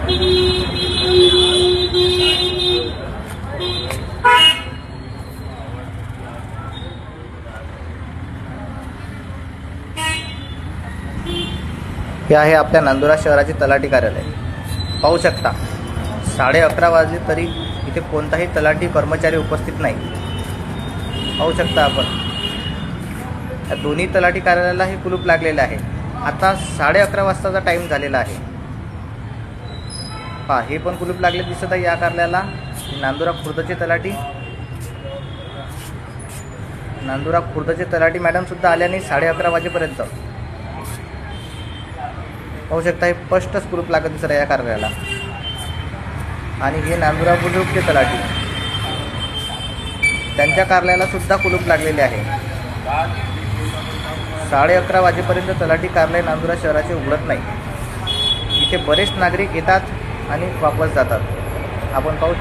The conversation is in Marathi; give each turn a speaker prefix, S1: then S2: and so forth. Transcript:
S1: हे आहे आपल्या नांदुरा शहराचे तलाठी कार्यालय. पाहू शकता 11:30 वाजले तरी इथे कोणताही तलाठी कर्मचारी उपस्थित नाही. पाहू शकता आपण या दोन्ही तलाठी कार्यालयाला हे कुलूप लागलेले आहे. आता 11:30 वाजताचा टाईम झालेला आहे. पहा हे पण कुलूप लागले दिसत आहे या कार्यालयाला. नांदुरा खुर्दचे तलाठी मॅडम सुद्धा आल्या नाही 11:30 वाजेपर्यंत. पाहू शकता हे स्पष्टच कुलूप लागत दिसत आहे या कार्यालयाला. आणि हे नांदुरा बुद्रुकचे तलाठी, त्यांच्या कार्यालयाला सुद्धा कुलूप लागलेले आहे. 11:30 वाजेपर्यंत तलाठी कार्यालय नांदुरा शहराचे उघडत नाही. इथे बरेच नागरिक येतात आणि वापस जातात. आपण पाहू